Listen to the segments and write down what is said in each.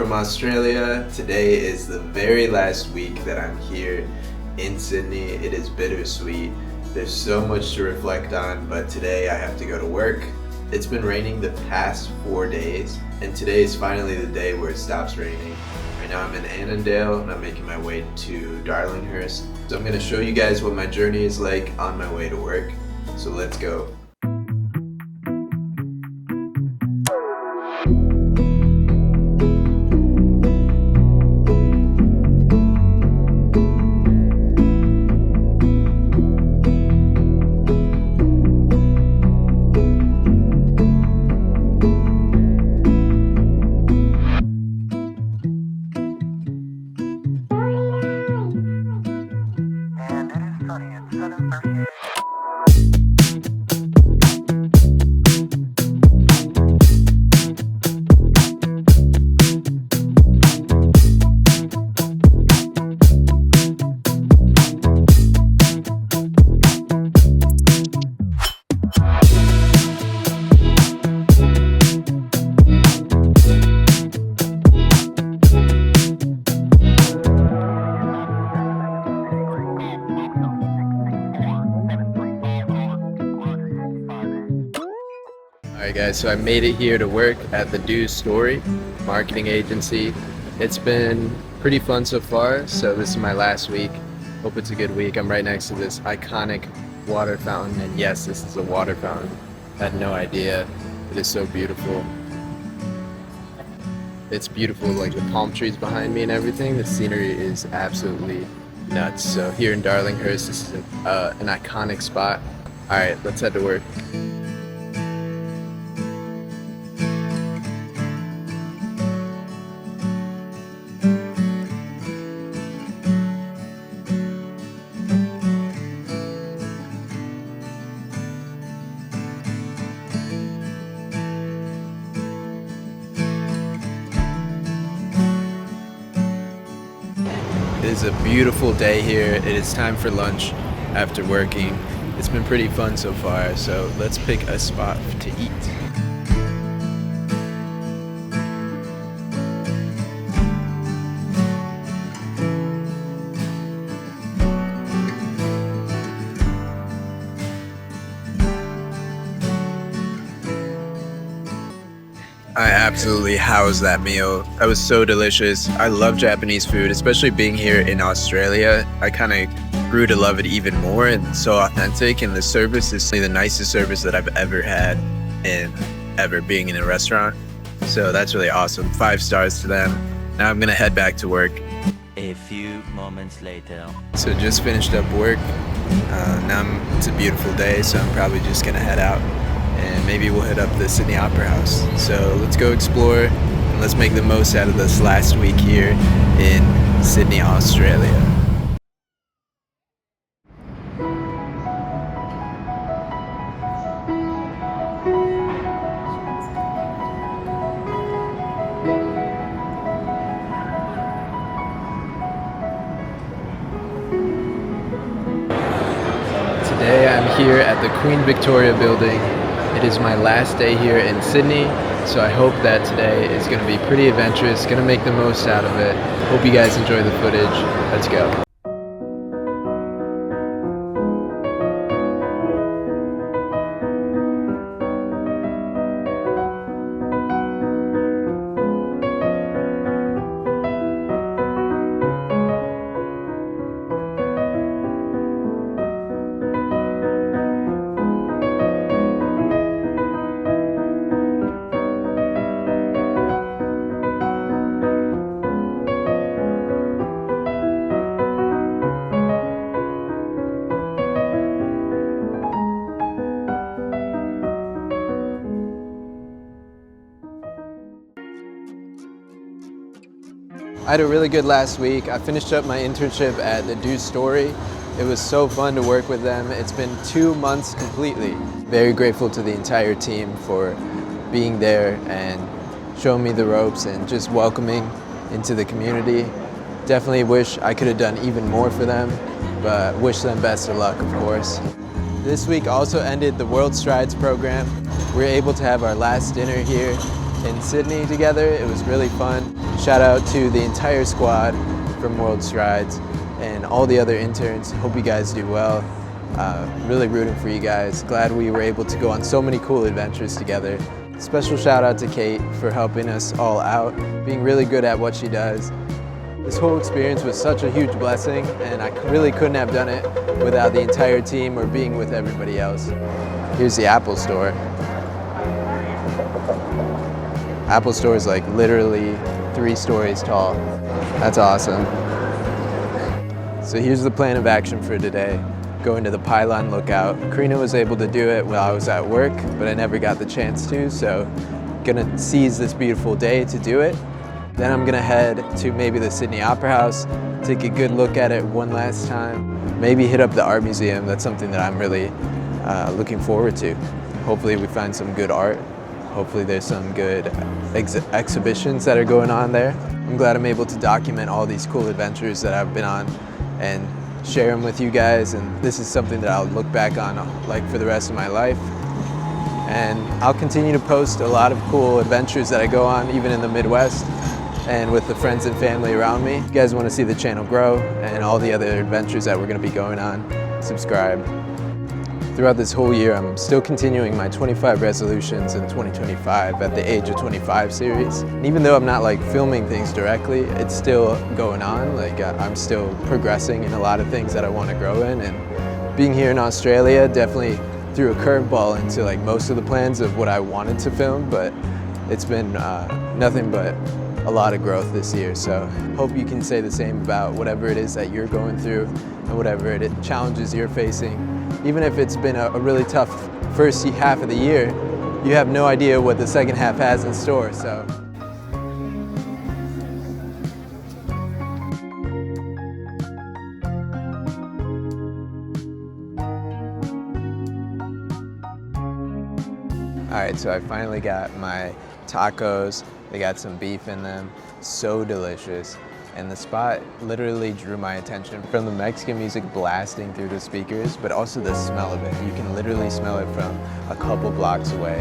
from Australia. Today is the very last week that I'm here in Sydney. It is bittersweet. There's so much to reflect on, but today I have to go to work. It's been raining the past 4 days, and today is finally the day where it stops raining. Right now I'm in Annandale, and I'm making my way to Darlinghurst. So I'm gonna show you guys what my journey is like on my way to work. So let's go. Alright guys, so I made it here to work at the Do Story marketing agency. It's been pretty fun so far, so this is my last week. Hope it's a good week. I'm right next to this iconic water fountain, and yes, this is a water fountain. I had no idea. It is so beautiful. It's beautiful, like the palm trees behind me and everything. The scenery is absolutely nuts. So here in Darlinghurst, this is an iconic spot. Alright, let's head to work. It is a beautiful day here. It is time for lunch after working. It's been pretty fun so far, so let's pick a spot to eat. I absolutely housed that meal. That was so delicious. I love Japanese food, especially being here in Australia. I kind of grew to love it even more, and so authentic, and the service is the nicest service that I've ever had in ever being in a restaurant. So that's really awesome. 5 stars to them. Now I'm gonna head back to work. A few moments later. So just finished up work. It's a beautiful day, so I'm probably just gonna head out. And maybe we'll hit up the Sydney Opera House. So let's go explore and let's make the most out of this last week here in Sydney, Australia. Today I'm here at the Queen Victoria building. It is my last day here in Sydney, so I hope that today is going to be pretty adventurous, going to make the most out of it. Hope you guys enjoy the footage. Let's go. I had a really good last week. I finished up my internship at the Do Story. It was so fun to work with them. It's been 2 months completely. Very grateful to the entire team for being there and showing me the ropes and just welcoming into the community. Definitely wish I could have done even more for them, but wish them best of luck, of course. This week also ended the World Strides program. We were able to have our last dinner here in Sydney together. It was really fun. Shout out to the entire squad from World Strides and all the other interns. Hope you guys do well. Really rooting for you guys. Glad we were able to go on so many cool adventures together. Special shout out to Kate for helping us all out, being really good at what she does. This whole experience was such a huge blessing, and I really couldn't have done it without the entire team or being with everybody else. Here's the Apple Store. Apple Store is like literally 3 stories tall. That's awesome. So here's the plan of action for today. Going to the Pylon Lookout. Karina was able to do it while I was at work, but I never got the chance to, so gonna seize this beautiful day to do it. Then I'm gonna head to maybe the Sydney Opera House, take a good look at it one last time, maybe hit up the art museum. That's something that I'm really looking forward to. Hopefully we find some good art. Hopefully there's some good exhibitions that are going on there. I'm glad I'm able to document all these cool adventures that I've been on and share them with you guys, and this is something that I'll look back on like for the rest of my life. And I'll continue to post a lot of cool adventures that I go on, even in the Midwest and with the friends and family around me. If you guys want to see the channel grow and all the other adventures that we're going to be going on, subscribe. Throughout this whole year, I'm still continuing my 25 resolutions in 2025 at the age of 25 series. And even though I'm not like filming things directly, it's still going on. Like I'm still progressing in a lot of things that I want to grow in. And being here in Australia definitely threw a curveball into like most of the plans of what I wanted to film, but it's been nothing but a lot of growth this year. So hope you can say the same about whatever it is that you're going through and whatever challenges you're facing. Even if it's been a really tough first half of the year, you have no idea what the second half has in store. So. All right, so I finally got my tacos. They got some beef in them, so delicious. And the spot literally drew my attention from the Mexican music blasting through the speakers, but also the smell of it. You can literally smell it from a couple blocks away.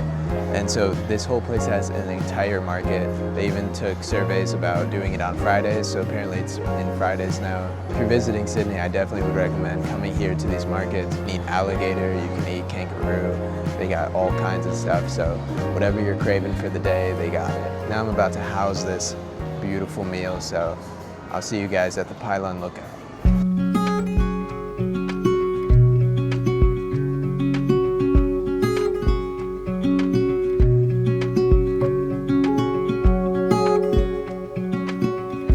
And so this whole place has an entire market. They even took surveys about doing it on Fridays, so apparently it's in Fridays now. If you're visiting Sydney, I definitely would recommend coming here to these markets. You can eat alligator, you can eat kangaroo. They got all kinds of stuff, so whatever you're craving for the day, they got it. Now I'm about to house this beautiful meal, so I'll see you guys at the Pylon Lookout.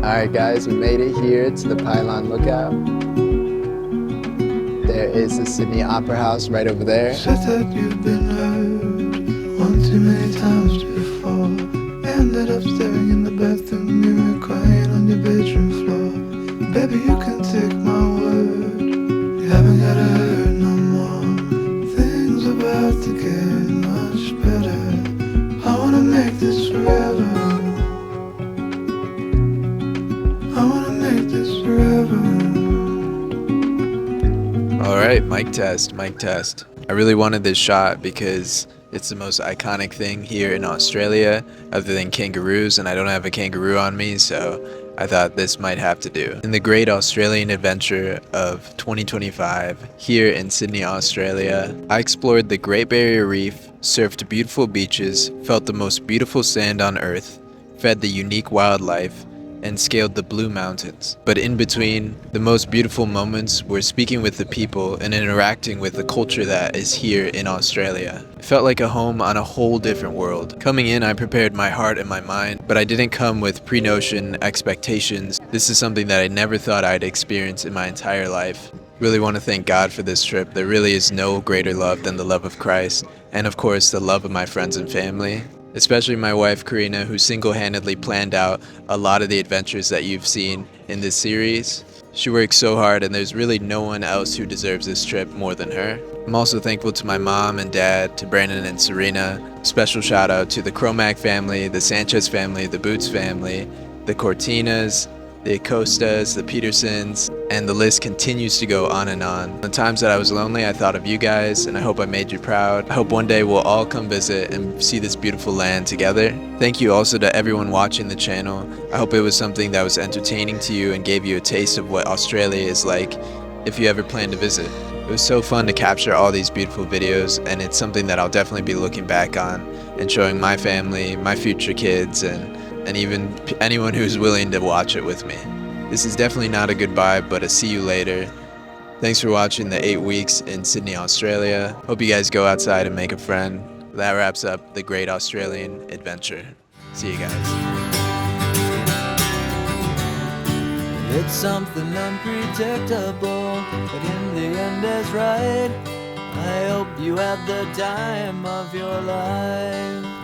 Alright guys, we made it here to the Pylon Lookout. There is the Sydney Opera House right over there. Said that you've been hurt one too many times before. Ended up staring in the bathroom mirror, crying on your bedroom floor. Baby, you can take my word, you haven't gotta hurt no more. Things are about to get much better. I wanna make this forever. I wanna make this forever. Alright, mic test, mic test. I really wanted this shot because it's the most iconic thing here in Australia other than kangaroos, and I don't have a kangaroo on me, so I thought this might have to do. In the great Australian adventure of 2025 here in Sydney, Australia, I explored the Great Barrier Reef, surfed beautiful beaches, felt the most beautiful sand on earth, fed the unique wildlife, and scaled the Blue Mountains. But in between, the most beautiful moments were speaking with the people and interacting with the culture that is here in Australia. It felt like a home on a whole different world. Coming in, I prepared my heart and my mind, but I didn't come with pre-notion expectations. This is something that I never thought I'd experience in my entire life. Really want to thank God for this trip. There really is no greater love than the love of Christ, and of course the love of my friends and family. Especially my wife Karina, who single-handedly planned out a lot of the adventures that you've seen in this series. She works so hard, and there's really no one else who deserves this trip more than her. I'm also thankful to my mom and dad, to Brandon and Serena. Special shout out to the Cromack family, the Sanchez family, the Boots family, the Cortinas, the Acostas, the Petersons, and the list continues to go on and on. The times that I was lonely, I thought of you guys, and I hope I made you proud. I hope one day we'll all come visit and see this beautiful land together. Thank you also to everyone watching the channel. I hope it was something that was entertaining to you and gave you a taste of what Australia is like if you ever plan to visit. It was so fun to capture all these beautiful videos, and it's something that I'll definitely be looking back on and showing my family, my future kids, and even anyone who's willing to watch it with me. This is definitely not a goodbye, but a see you later. Thanks for watching the 8 weeks in Sydney, Australia. Hope you guys go outside and make a friend. That wraps up the Great Australian Adventure. See you guys. It's something unpredictable, but in the end is right. I hope you had the time of your life.